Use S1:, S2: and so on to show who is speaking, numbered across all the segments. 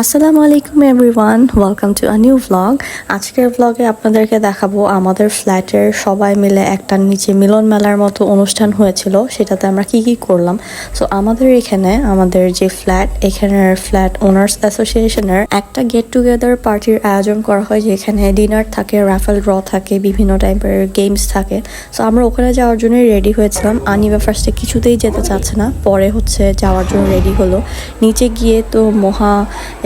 S1: আসসালামু আলাইকুম everyone, welcome to a new vlog. আজকের ভ্লগে আপনাদেরকে দেখাবো আমাদের ফ্ল্যাটের সবাই মিলে একটা নিচে মিলন মেলার মতো অনুষ্ঠান হয়েছিল, সেটাতে আমরা কি কি করলাম। সো আমাদের এখানে আমাদের যে এখানের ফ্ল্যাট ওনার্স অ্যাসোসিয়েশনের একটা গেট টুগেদার পার্টির আয়োজন করা হয়, যেখানে ডিনার থাকে, রাফেল ড্র থাকে, বিভিন্ন টাইপের গেমস থাকে। সো আমরা ওখানে যাওয়ার জন্য রেডি হয়েছিলাম। আনিবা ফার্স্টে কিছুতেই যেতে চাচ্ছে না, পরে যাওয়ার জন্য রেডি হলো। নিচে গিয়ে তো মহা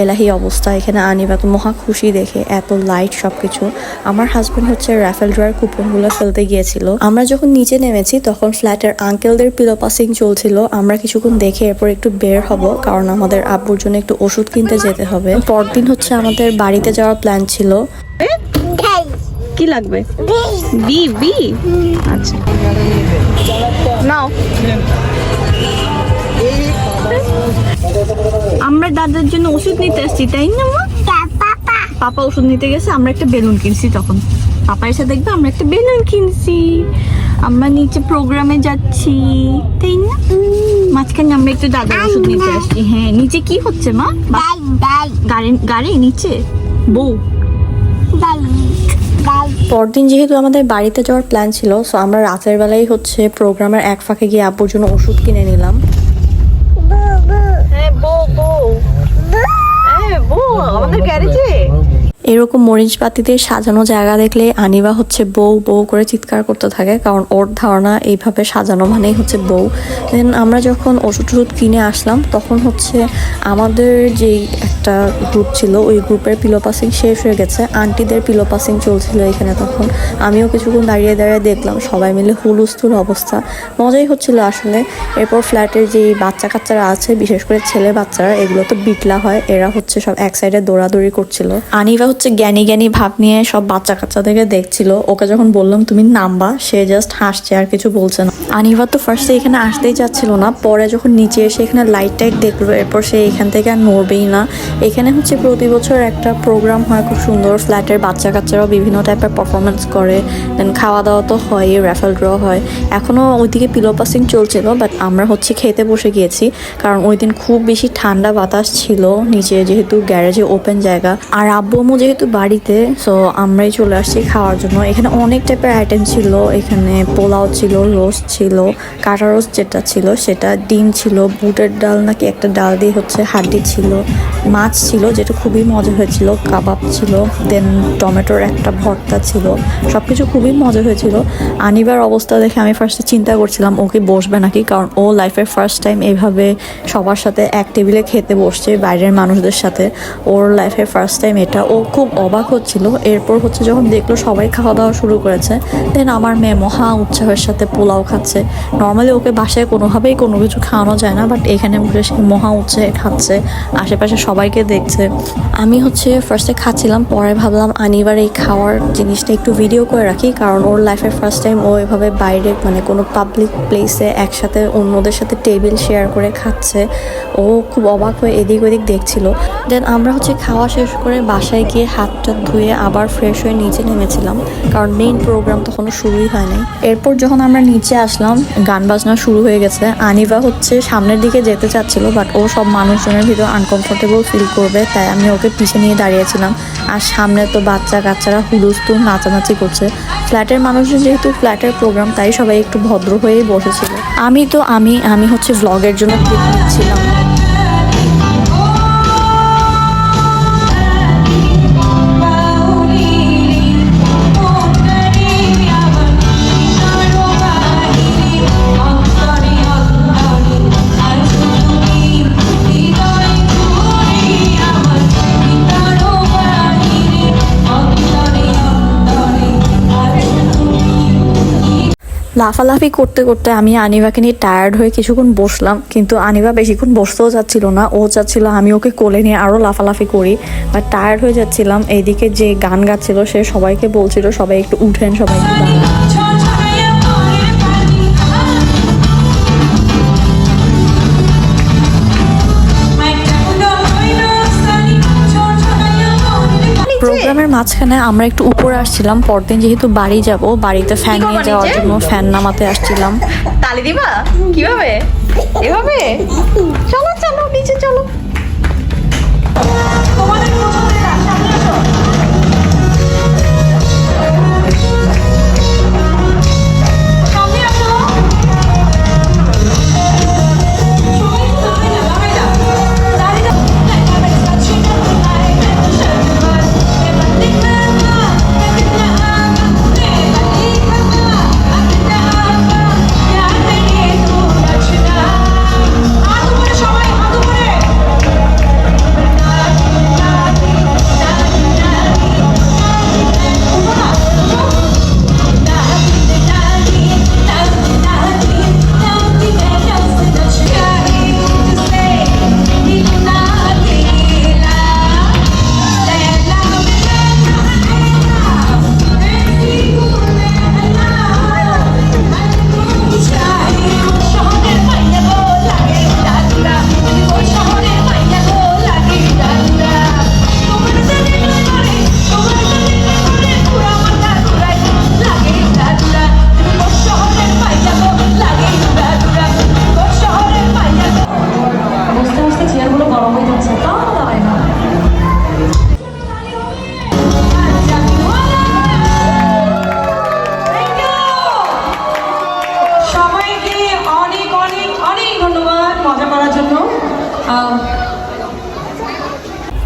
S1: এলাহি অবস্থা, এখানে আনিবা তো মহা খুশি দেখে, এত লাইট সবকিছু। আমার হাজব্যান্ড রাফেল ড্রয়ের কুপনগুলো ফেলতে গিয়েছিল। আমরা যখন নিচে নেমেছি তখন ফ্ল্যাটের আঙ্কেলদের পিলো পাসিং চলছিল। আমরা কিছুক্ষণ দেখে এরপর একটু বের হব, কারণ আমাদের আব্বুর জন্য একটু ওষুধ কিনতে যেতে হবে। পরদিন আমাদের বাড়িতে যাওয়ার প্ল্যান ছিল। কি লাগবে? বি বি আচ্ছা নাও। আমরা দাদার জন্য ওষুধ নিতে আসছি, তাই না মা? পাপা ওষুধ নিতে গেছে, আমরা একটা বেলুন কিনছি। তখন পাপা এসে দেখবে আমরা একটা বেলুন কিনছি। আমরা নিচে প্রোগ্রামে যাচ্ছি, তাই না? মাঝখানে আমরা একটু দাদার ওষুধ নিতে আসছি। হ্যাঁ, নিচে কি হচ্ছে মা? গাড়ি নিচে বউ। পরদিন যেহেতু আমাদের বাড়িতে যাওয়ার প্ল্যান ছিল, সো আমরা রাতের বেলায় প্রোগ্রামের এক ফাঁকে গিয়ে আব্বুর জন্য ওষুধ কিনে নিলাম। আমাদের গ্যারেজে এরকম মরিচ বাতিতে সাজানো জায়গা দেখলে আনিবা বউ বউ করে চিৎকার করতে থাকে, কারণ ওর ধারণা এইভাবে সাজানো মানেই বউ। দেন আমরা যখন ওষুধ টষুধ কিনে আসলাম, তখন আমাদের যেই একটা গ্রুপ ছিল, ওই গ্রুপের পিলো পাসিং শেষ হয়ে গেছে। আন্টিদের পিলো পাসিং চলছিল এখানে। তখন আমিও কিছুক্ষণ দাঁড়িয়ে দাঁড়িয়ে দেখলাম, সবাই মিলে হুলস্থুল অবস্থা, মজাই হচ্ছিল আসলে। এরপর ফ্ল্যাটের যে বাচ্চা কাচ্চারা আছে, বিশেষ করে ছেলে বাচ্চারা, এগুলো তো বিটলা হয়, এরা সব এক সাইডে দৌড়াদৌড়ি করছিল। আনিবা জ্ঞানী জ্ঞানী ভাব নিয়ে সব বাচ্চা কাচ্চাদেরকে দেখছিল। ওকে যখন বললাম তুমি নামবা, সে জাস্ট হাসছে, আর কিছু বলছে না। আনিবা তো ফার্স্টে এখানে আসতেই চাচ্ছিল না, পরে যখন নিচে এসে এখানে লাইট টাইট দেখলো, এরপর সে এখান থেকে আর নড়বেই না। এখানে প্রতি বছর একটা প্রোগ্রাম হয়, খুব সুন্দর। ফ্ল্যাটের বাচ্চা কাচ্চারাও বিভিন্ন টাইপের পারফরমেন্স করে, দেন খাওয়া দাওয়া তো হয়, রাফেল ড্র হয়। এখনো ওইদিকে পিলো পাসিং চলছিল, বাট আমরা খেতে বসে গিয়েছি, কারণ ওই দিন খুব বেশি ঠান্ডা বাতাস ছিল নিচে, যেহেতু গ্যারেজে ওপেন জায়গা। আর আব্বু আম্মু যেহেতু বাড়িতে, সো আমরাই চলে আসছি খাওয়ার জন্য। এখানে অনেক টাইপের আইটেম ছিল। এখানে পোলাও ছিল, রোস্ট ছিল, কাটা রোস্ট যেটা ছিল সেটা, ডিম ছিল, বুটের ডাল নাকি একটা ডাল দিয়ে হাড্ডি ছিল, মাছ ছিল যেটা খুবই মজা হয়েছিল, কাবাব ছিল, দেন টমেটোর একটা ভর্তা ছিল। সবকিছু খুবই মজা হয়েছিল। আনিবার অবস্থা দেখে আমি ফার্স্টে চিন্তা করছিলাম ওকে বসবে নাকি, কারণ ও লাইফের ফার্স্ট টাইম এভাবে সবার সাথে এক টেবিলে খেতে বসছে, বাইরের মানুষদের সাথে। ওর লাইফের ফার্স্ট টাইম এটা। ও খুব অবাক হচ্ছিল। এরপর যখন দেখলো সবাই খাওয়া দাওয়া শুরু করেছে, দেন আমার মেয়ে মহা উৎসাহের সাথে পোলাও খাচ্ছে। নর্মালি ওকে বাসায় কোনোভাবেই কোনো কিছু খাওয়ানো যায় না, বাট এখানে বসে সে মহা উৎসাহে খাচ্ছে, আশেপাশে সবাইকে দেখছে। আমি ফার্স্টে খাচ্ছিলাম, পরে ভাবলাম আনিবার এই খাওয়ার জিনিসটা একটু ভিডিও করে রাখি, কারণ ওর লাইফের ফার্স্ট টাইম ও এভাবে বাইরে কোনো পাবলিক প্লেসে একসাথে অন্যদের সাথে টেবিল শেয়ার করে খাচ্ছে। ও খুব অবাক হয়ে এদিক ওদিক দেখছিল। দেন আমরা খাওয়া শেষ করে বাসায় গিয়ে হাতটা ধুয়ে আবার ফ্রেশ হয়ে নিচে নেমেছিলাম, কারণ মেইন প্রোগ্রাম তখনও শুরুই হয়নি। এরপর যখন আমরা নিচে আসলাম, গান বাজনা শুরু হয়ে গেছে। আনিবা সামনের দিকে যেতে চাচ্ছিল, বাট ও সব মানুষজনের ভিতর আনকমফোর্টেবল ফিল করবে, তাই আমি ওকে পিছিয়ে নিয়ে দাঁড়িয়েছিলাম। আর সামনে তো বাচ্চা কাচ্চারা হুলস্থুল নাচানাচি করছে। ফ্ল্যাটের মানুষজন যেহেতু ফ্ল্যাটের প্রোগ্রাম, তাই সবাই একটু ভদ্র হয়েই বসেছিল। আমি ভ্লগের জন্য ক্লিপ নিচ্ছিলাম। লাফালাফি করতে করতে আমি আনিবাকে নিয়ে টায়ার্ড হয়ে কিছুক্ষণ বসলাম, কিন্তু আনিবা বেশিক্ষণ বসতেও যাচ্ছিল না। ও চাচ্ছিল আমি ওকে কোলে নিয়ে আরও লাফালাফি করি, বাট টায়ার্ড হয়ে যাচ্ছিলাম। এইদিকে যে গান গাচ্ছিল সে সবাইকে বলছিল সবাই একটু উঠেন, সবাই একটু প্রোগ্রামের মাঝখানে আমরা একটু উপরে আসছিলাম। পরদিন যেহেতু বাড়ি যাব, বাড়িতে ফ্যান নিয়ে যাওয়ার জন্য ফ্যান নামাতে আসছিলাম। তালি দিবা কিভাবে? এভাবে? চলো চলো নিচে চলো।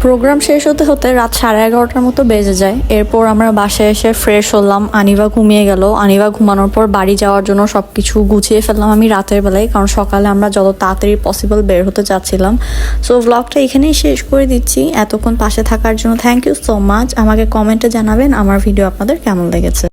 S1: প্রোগ্রাম শেষ হতে হতে রাত 11:30টার মতো বেজে যায়। এরপর আমরা বাসায় এসে ফ্রেশ হলাম। আনিবা ঘুমিয়ে গেল। আনিবা ঘুমানোর পর বাড়ি যাওয়ার জন্য সবকিছু গুছিয়ে ফেললাম আমি রাতের বেলায়, কারণ সকালে আমরা যত তাড়াতাড়ি পসিবল বের হতে চাচ্ছিলাম। সো ব্লগটা এখানেই শেষ করে দিচ্ছি। এতক্ষণ পাশে থাকার জন্য থ্যাংক ইউ সো মাচ। আমাকে কমেন্টে জানাবেন আমার ভিডিও আপনাদের কেমন লেগেছে।